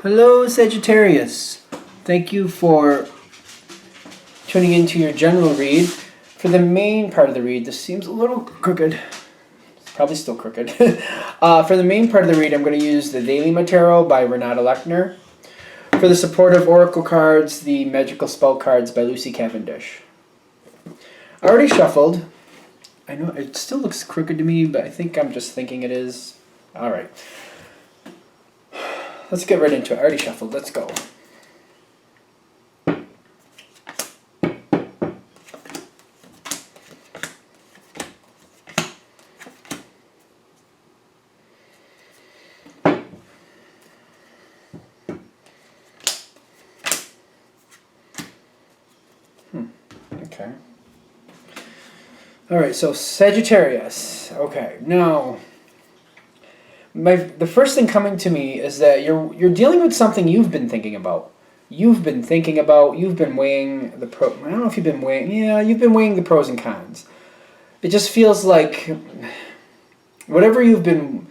Hello, Sagittarius. Thank you for tuning into your general read. For the main part of the read, this seems a little crooked. It's probably still crooked. For the main part of the read, I'm going to use the Daily Tarot by Renata Lechner. For the supportive oracle cards, the magical spell cards by Lucy Cavendish. I already shuffled. I know it still looks crooked to me, but I think I'm just thinking it is. All right. Let's get right into it. I already shuffled. Let's go. Okay. All right, so Sagittarius. Okay, now the first thing coming to me is that you're dealing with something you've been thinking about. You've been weighing the pro. I don't know if you've been weighing. Yeah, you've been weighing the pros and cons. It just feels like whatever you've been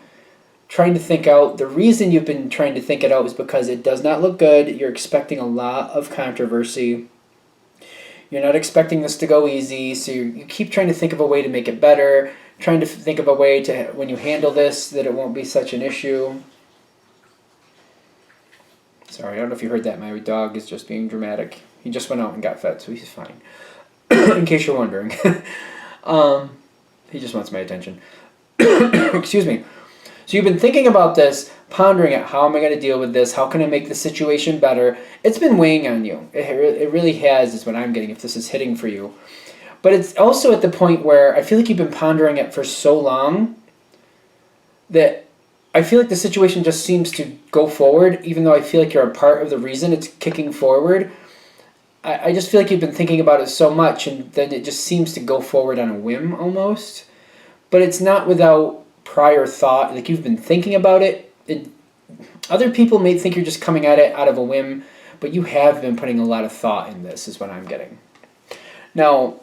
trying to think out. The reason you've been trying to think it out is because it does not look good. You're expecting a lot of controversy. You're not expecting this to go easy, so you keep trying to think of a way to make it better, trying to think of a way to, when you handle this, that it won't be such an issue. Sorry, I don't know if you heard that. My dog is just being dramatic. He just went out and got fed, so he's fine. In case you're wondering. He just wants my attention. Excuse me. So you've been thinking about this, pondering it. How am I going to deal with this? How can I make the situation better? It's been weighing on you. It really has, is what I'm getting, if this is hitting for you. But it's also at the point where I feel like you've been pondering it for so long that I feel like the situation just seems to go forward, even though I feel like you're a part of the reason it's kicking forward. I just feel like you've been thinking about it so much, and then it just seems to go forward on a whim almost. But it's not without prior thought. Like, you've been thinking about it. Other people may think you're just coming at it out of a whim, but you have been putting a lot of thought in this, is what I'm getting. Now,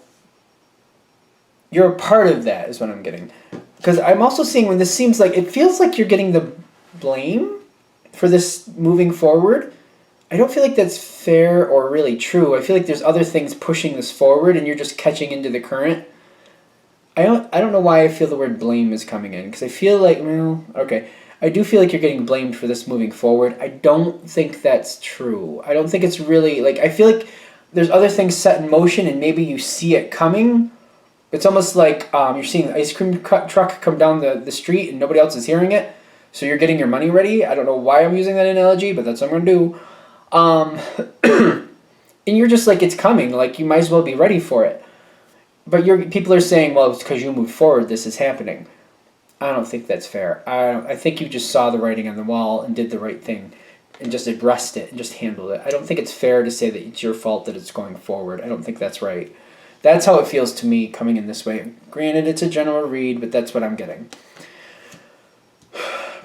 you're a part of that, is what I'm getting. Because I'm also seeing when this seems like, it feels like you're getting the blame for this moving forward. I don't feel like that's fair or really true. I feel like there's other things pushing this forward and you're just catching into the current. I don't know why I feel the word blame is coming in, because I feel like, well, okay, I do feel like you're getting blamed for this moving forward. I don't think that's true. I don't think it's really, like, I feel like there's other things set in motion and maybe you see it coming. It's almost like you're seeing the ice cream truck come down the street and nobody else is hearing it, so you're getting your money ready. I don't know why I'm using that analogy, but that's what I'm going to do. And you're just like, it's coming, like you might as well be ready for it. But people are saying, well, it's because you moved forward, this is happening. I don't think that's fair. I think you just saw the writing on the wall and did the right thing and just addressed it and just handled it. I don't think it's fair to say that it's your fault that it's going forward. I don't think that's right. That's how it feels to me coming in this way. Granted, it's a general read, but that's what I'm getting.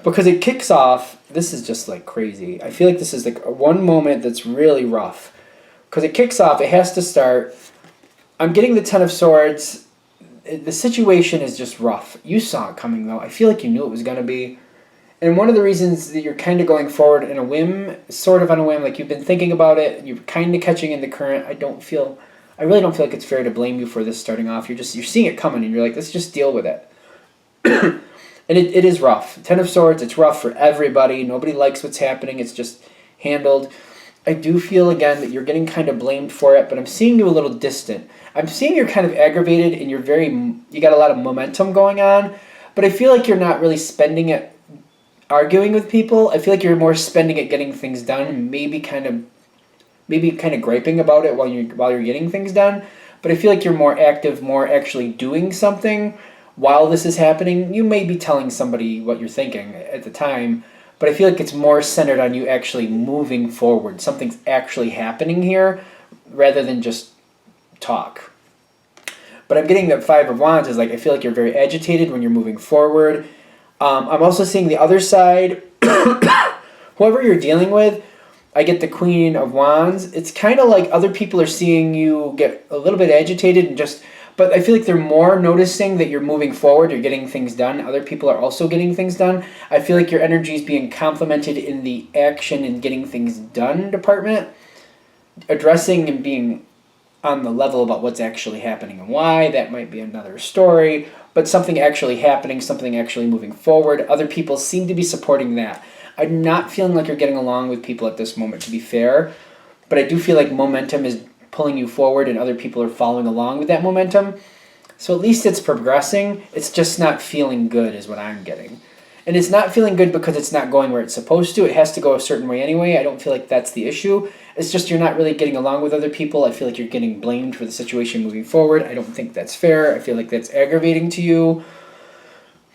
Because it kicks off, this is just like crazy. I feel like this is like one moment that's really rough. Because it kicks off, it has to start. I'm getting the Ten of Swords. The situation is just rough. You saw it coming, though. I feel like you knew it was going to be. And one of the reasons that you're kind of going forward in a whim, sort of on a whim, like you've been thinking about it, you're kind of catching in the current. I really don't feel like it's fair to blame you for this starting off. You're seeing it coming, and you're like, let's just deal with it. And it is rough. Ten of Swords, it's rough for everybody. Nobody likes what's happening. It's just handled. I do feel, again, that you're getting kind of blamed for it, but I'm seeing you a little distant. I'm seeing you're kind of aggravated and you got a lot of momentum going on, but I feel like you're not really spending it arguing with people. I feel like you're more spending it getting things done, and maybe kind of griping about it while you're getting things done. But I feel like you're more active, more actually doing something while this is happening. You may be telling somebody what you're thinking at the time, but I feel like it's more centered on you actually moving forward. Something's actually happening here rather than just talk. But I'm getting that Five of Wands is like, I feel like you're very agitated when you're moving forward. I'm also seeing the other side. Whoever you're dealing with, I get the Queen of Wands. It's kind of like other people are seeing you get a little bit agitated and just But I feel like they're more noticing that you're moving forward, you're getting things done. Other people are also getting things done. I feel like your energy is being complemented in the action and getting things done department, addressing and being on the level about what's actually happening and why. That might be another story, but something actually happening, something actually moving forward. Other people seem to be supporting that. I'm not feeling like you're getting along with people at this moment, to be fair, but I do feel like momentum is pulling you forward and other people are following along with that momentum. So at least it's progressing. It's just not feeling good is what I'm getting. And it's not feeling good because it's not going where it's supposed to. It has to go a certain way anyway. I don't feel like that's the issue. It's just you're not really getting along with other people. I feel like you're getting blamed for the situation moving forward. I don't think that's fair. I feel like that's aggravating to you.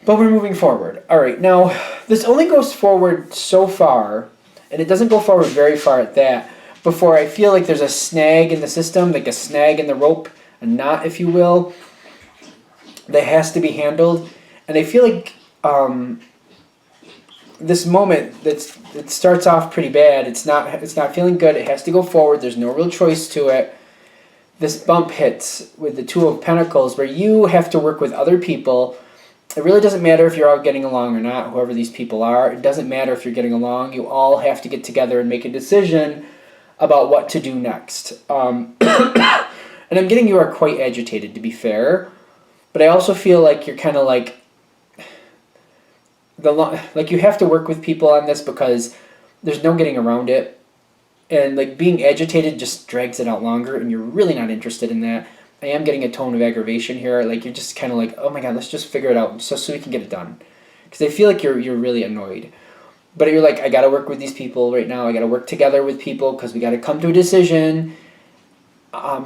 But we're moving forward. All right, now this only goes forward so far, and it doesn't go forward very far at that, before I feel like there's a snag in the system, like a snag in the rope, a knot, if you will, that has to be handled. And I feel like this moment it starts off pretty bad. It's not feeling good. It has to go forward. There's no real choice to it. This bump hits with the Two of Pentacles, where you have to work with other people. It really doesn't matter if you're all getting along or not, whoever these people are. It doesn't matter if you're getting along. You all have to get together and make a decision about what to do next. And I'm getting you are quite agitated, to be fair. But I also feel like you're kind of like, you have to work with people on this because there's no getting around it. And like being agitated just drags it out longer, and you're really not interested in that. I am getting a tone of aggravation here. Like you're just kind of like, oh my god, let's just figure it out so we can get it done. Because I feel like you're really annoyed. But you're like, I got to work with these people right now. I got to work together with people because we got to come to a decision.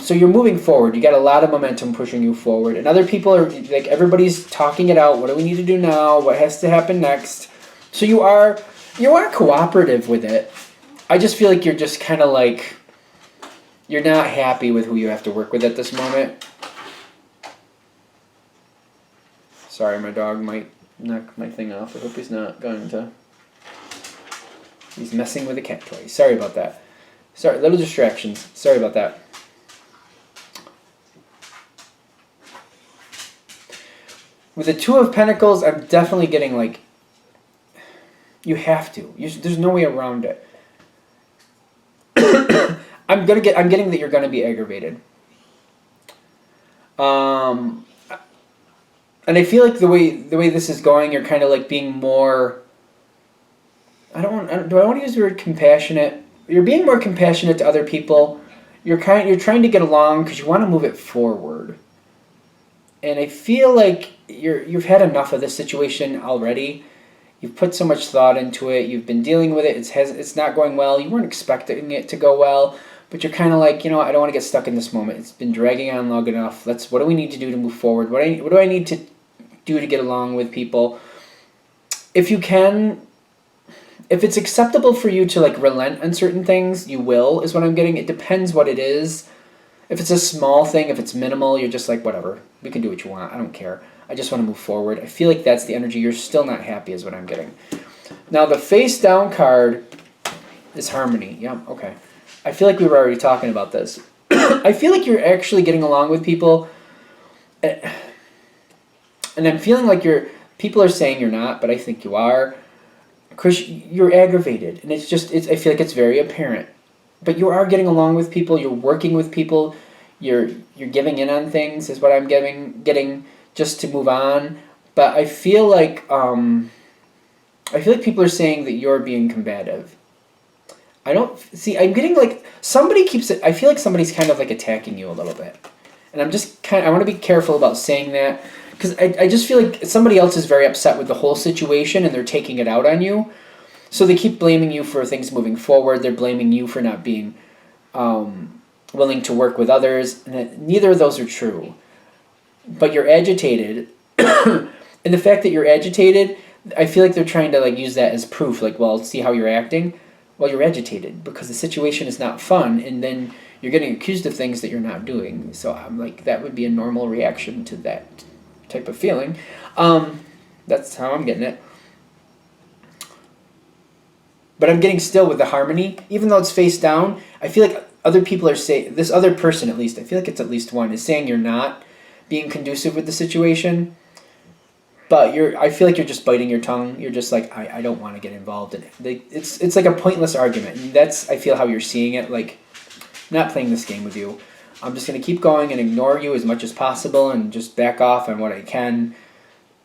So you're moving forward. You got a lot of momentum pushing you forward. And other people are, like, everybody's talking it out. What do we need to do now? What has to happen next? So you are cooperative with it. I just feel like you're just kind of like, you're not happy with who you have to work with at this moment. Sorry, my dog might knock my thing off. I hope he's not going to. He's messing with a cat toy. Sorry about that. Sorry, little distractions. Sorry about that. With the Two of Pentacles, I'm definitely getting like, you have to. There's no way around it. I'm getting that you're gonna be aggravated. And I feel like the way this is going, you're kind of like being more. Do I want to use the word compassionate? You're being more compassionate to other people. You're trying to get along because you want to move it forward. And I feel like you've had enough of this situation already. You've put so much thought into it. You've been dealing with it. It's not going well. You weren't expecting it to go well, but you're kind of like, I don't want to get stuck in this moment. It's been dragging on long enough. What do we need to do to move forward? What do I need to do to get along with people? If you can. If it's acceptable for you to like relent on certain things, you will, is what I'm getting. It depends what it is. If it's a small thing, if it's minimal, you're just like, whatever. We can do what you want. I don't care. I just want to move forward. I feel like that's the energy. You're still not happy is what I'm getting. Now, the face down card is harmony. Yeah, okay. I feel like we were already talking about this. I feel like you're actually getting along with people. And I'm feeling like people are saying you're not, but I think you are. Because you're aggravated, and I feel like it's very apparent. But you are getting along with people, you're working with people, you're giving in on things is what I'm getting just to move on. But I feel like people are saying that you're being combative. I'm getting like I feel like somebody's kind of like attacking you a little bit. And I want to be careful about saying that. Because I just feel like somebody else is very upset with the whole situation and they're taking it out on you. So they keep blaming you for things moving forward. They're blaming you for not being willing to work with others. And neither of those are true. But you're agitated. And the fact that you're agitated, I feel like they're trying to like use that as proof. Like, well, see how you're acting? Well, you're agitated because the situation is not fun. And then you're getting accused of things that you're not doing. So I'm like, that would be a normal reaction to that type of feeling. That's how I'm getting it. But I'm getting still with the harmony, even though it's face down. I feel like other people are saying, this other person at least, I feel like it's at least one, is saying you're not, being conducive with the situation. But I feel like you're just biting your tongue. You're just like, I don't want to get involved in it. It's like a pointless argument. And that's, I feel, how you're seeing it. Like, I'm not playing this game with you. I'm just going to keep going and ignore you as much as possible and just back off on what I can.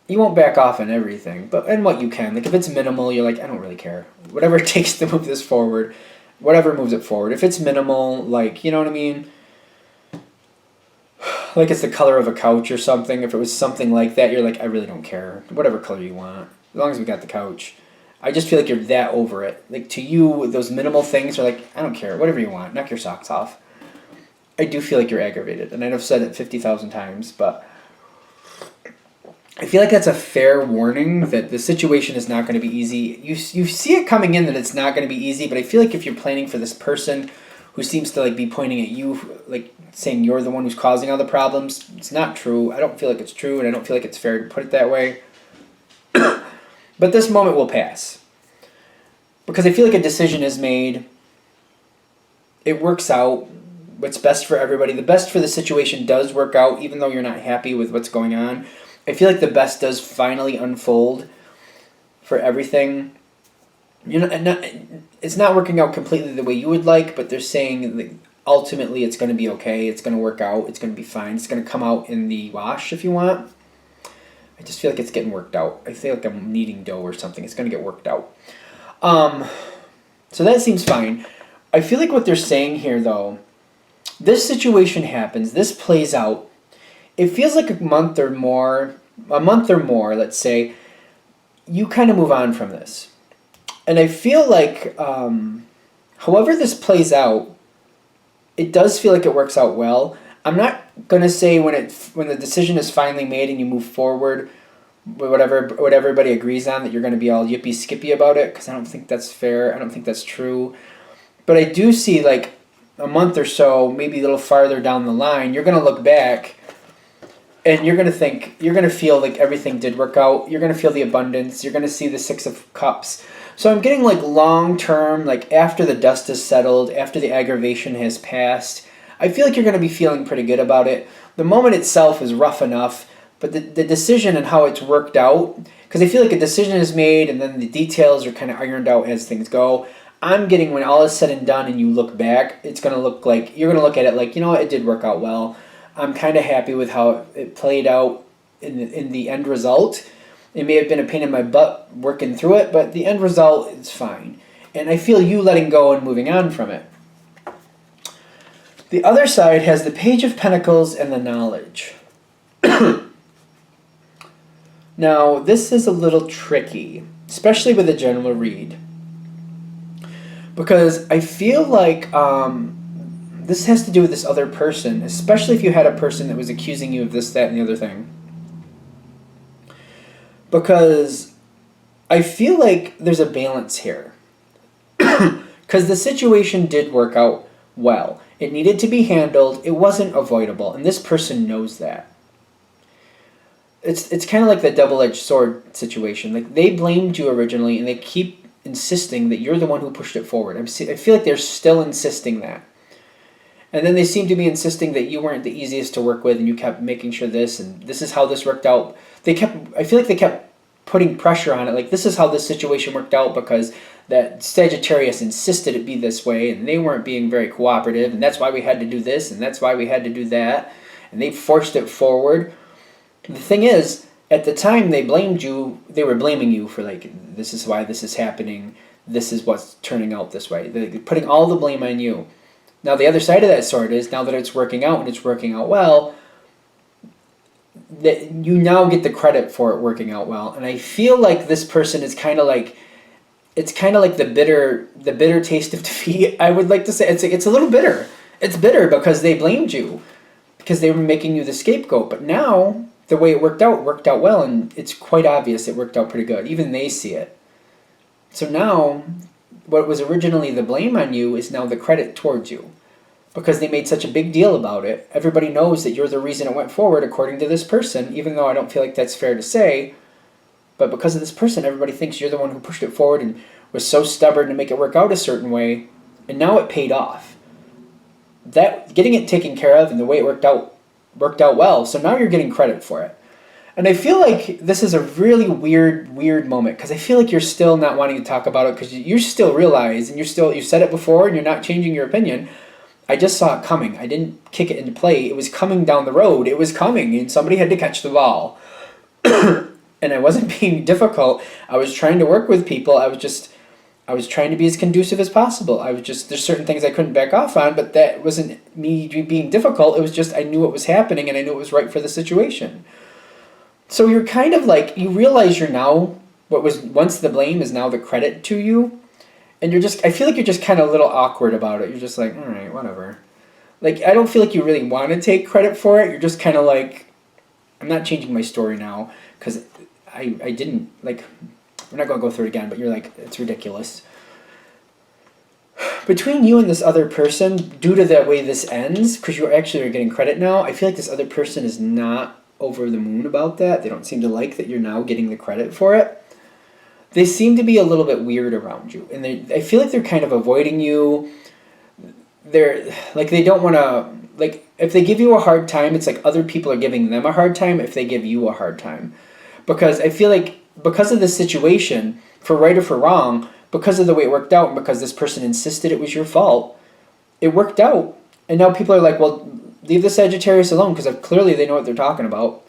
You won't back off on everything, but and what you can. Like, if it's minimal, you're like, I don't really care. Whatever it takes to move this forward, whatever moves it forward. If it's minimal, like, you know what I mean? Like it's the color of a couch or something. If it was something like that, you're like, I really don't care. Whatever color you want. As long as we got the couch. I just feel like you're that over it. Like, to you, those minimal things are like, I don't care. Whatever you want. Knock your socks off. I do feel like you're aggravated. And I've said it 50,000 times, but I feel like that's a fair warning that the situation is not going to be easy. You see it coming in that it's not going to be easy, but I feel like if you're planning for this person who seems to like be pointing at you, like saying you're the one who's causing all the problems, it's not true. I don't feel like it's true, and I don't feel like it's fair to put it that way. But this moment will pass. Because I feel like a decision is made. It works out. What's best for everybody. The best for the situation does work out, even though you're not happy with what's going on. I feel like the best does finally unfold for everything. It's not working out completely the way you would like, but they're saying that ultimately it's going to be okay. It's going to work out. It's going to be fine. It's going to come out in the wash if you want. I just feel like it's getting worked out. I feel like I'm kneading dough or something. It's going to get worked out. So that seems fine. I feel like what they're saying here, though, this situation happens. This plays out. It feels like a month or more, let's say, you kind of move on from this. And I feel like, however this plays out, it does feel like it works out well. I'm not going to say when the decision is finally made and you move forward, what everybody agrees on, that you're going to be all yippee skippy about it, because I don't think that's fair. I don't think that's true. But I do see, like, a month or so, maybe a little farther down the line, you're going to look back and you're going to feel like everything did work out. You're going to feel the abundance. You're going to see the Six of Cups. So I'm getting like long term, like after the dust has settled, after the aggravation has passed, I feel like you're going to be feeling pretty good about it. The moment itself is rough enough, but the decision and how it's worked out, because I feel like a decision is made and then the details are kind of ironed out as things go. I'm getting, when all is said and done and you look back, it's going to look like, you're going to look at it like, you know what, it did work out well. I'm kind of happy with how it played out in the end result. It may have been a pain in my butt working through it, but the end result is fine. And I feel you letting go and moving on from it. The other side has the Page of Pentacles and the Knowledge. Now, this is a little tricky, especially with a general read. Because I feel like this has to do with this other person, especially if you had a person that was accusing you of this, that, and the other thing. Because I feel like there's a balance here. Because the situation did work out well. It needed to be handled. It wasn't avoidable. And this person knows that. It's kind of like the double-edged sword situation. Like, they blamed you originally, and they keep insisting that you're the one who pushed it forward. I feel like they're still insisting that. And then they seem to be insisting that you weren't the easiest to work with, and you kept making sure this, and this is how this worked out. I feel like they kept putting pressure on it, like, this is how this situation worked out because that Sagittarius insisted it be this way, and they weren't being very cooperative, and that's why we had to do this, and that's why we had to do that, and they forced it forward. The thing is, at the time they blamed you, they were blaming you for, like, this is why this is happening, this is what's turning out this way. They're putting all the blame on you. Now, the other side of that sword is, now that it's working out and it's working out well, that you now get the credit for it working out well. And I feel like this person is kind of like, it's kind of like the bitter taste of defeat. I would like to say it's a little bitter. It's bitter because they blamed you, because they were making you the scapegoat. But now the way it worked out well, and it's quite obvious it worked out pretty good. Even they see it. So now, what was originally the blame on you is now the credit towards you. Because they made such a big deal about it. Everybody knows that you're the reason it went forward, according to this person, even though I don't feel like that's fair to say. But because of this person, everybody thinks you're the one who pushed it forward and was so stubborn to make it work out a certain way. And now it paid off. That getting it taken care of and the way it worked out worked out well. So now you're getting credit for it. And I feel like this is a really weird moment because I feel like you're still not wanting to talk about it because you still realize, and you said it before and you're not changing your opinion. I just saw it coming. I didn't kick it into play. It was coming down the road. It was coming and somebody had to catch the ball. And I wasn't being difficult. I was trying to work with people. I was trying to be as conducive as possible. There's certain things I couldn't back off on, but that wasn't me being difficult. It was just I knew what was happening and I knew it was right for the situation. So you're kind of like, you realize you're now, what was once the blame is now the credit to you. And I feel like you're just kind of a little awkward about it. You're just like, all right, whatever. Like, I don't feel like you really want to take credit for it. You're just kind of like, I'm not changing my story now because I didn't, like, we're not going to go through it again, but you're like, it's ridiculous. Between you and this other person, due to the way this ends, because you actually are getting credit now, I feel like this other person is not over the moon about that. They don't seem to like that you're now getting the credit for it. They seem to be a little bit weird around you, and I feel like they're kind of avoiding you. They're like, they don't want to, like, if they give you a hard time, it's like other people are giving them a hard time if they give you a hard time. Because I feel like because of this situation, for right or for wrong, because of the way it worked out and because this person insisted it was your fault, it worked out. And now people are like, well, leave the Sagittarius alone because clearly they know what they're talking about.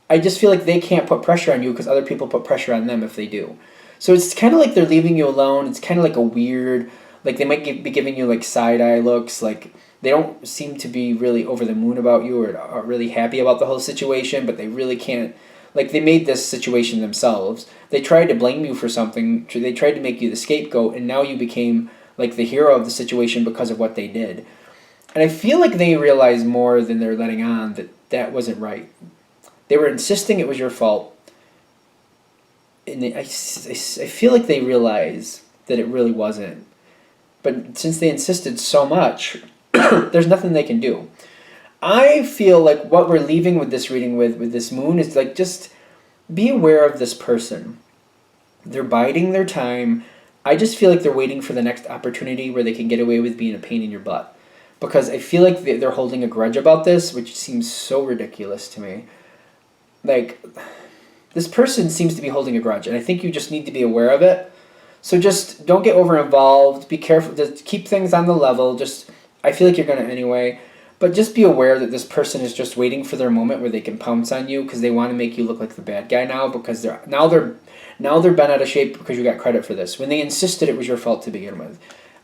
I just feel like they can't put pressure on you because other people put pressure on them if they do. So it's kind of like they're leaving you alone. It's kind of like a weird, like they might be giving you like side-eye looks. Like they don't seem to be really over the moon about you or are really happy about the whole situation, but they really can't. Like they made this situation themselves. They tried to blame you for something. They tried to make you the scapegoat, and now you became like the hero of the situation because of what they did. And I feel like they realize more than they're letting on that that wasn't right. They were insisting it was your fault. And I feel like they realize that it really wasn't. But since they insisted so much, there's nothing they can do. I feel like what we're leaving with this reading with this moon is like, just be aware of this person. They're biding their time. I just feel like they're waiting for the next opportunity where they can get away with being a pain in your butt. Because I feel like they're holding a grudge about this, which seems so ridiculous to me. Like, this person seems to be holding a grudge, and I think you just need to be aware of it. So just don't get over involved. Be careful. Just keep things on the level. I feel like you're going to anyway. But just be aware that this person is just waiting for their moment where they can pounce on you because they want to make you look like the bad guy now because they're bent out of shape because you got credit for this when they insisted it was your fault to begin with.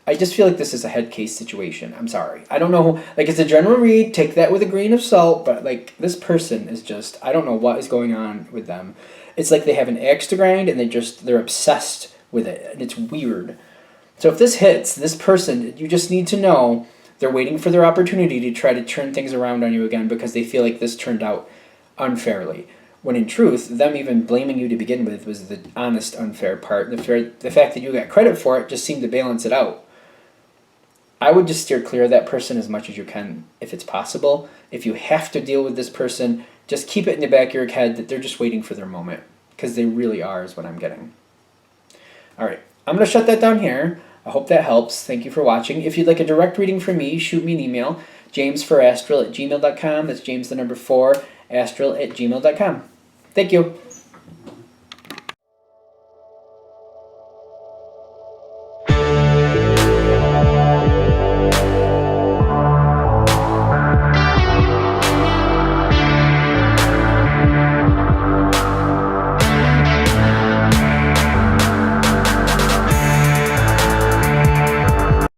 I just feel like this is a head case situation. I'm sorry. I don't know. Like, it's a general read. Take that with a grain of salt. But, like, this person is just, I don't know what is going on with them. It's like they have an axe to grind and they're obsessed with it. And it's weird. So if this hits, this person, you just need to know they're waiting for their opportunity to try to turn things around on you again because they feel like this turned out unfairly. When in truth, them even blaming you to begin with was the honest, unfair part. The fact that you got credit for it just seemed to balance it out. I would just steer clear of that person as much as you can if it's possible. If you have to deal with this person, just keep it in the back of your head that they're just waiting for their moment because they really are is what I'm getting. All right, I'm going to shut that down here. I hope that helps. Thank you for watching. If you'd like a direct reading from me, shoot me an email, jamesforastral@gmail.com. That's James the number 4, astral@gmail.com. Thank you.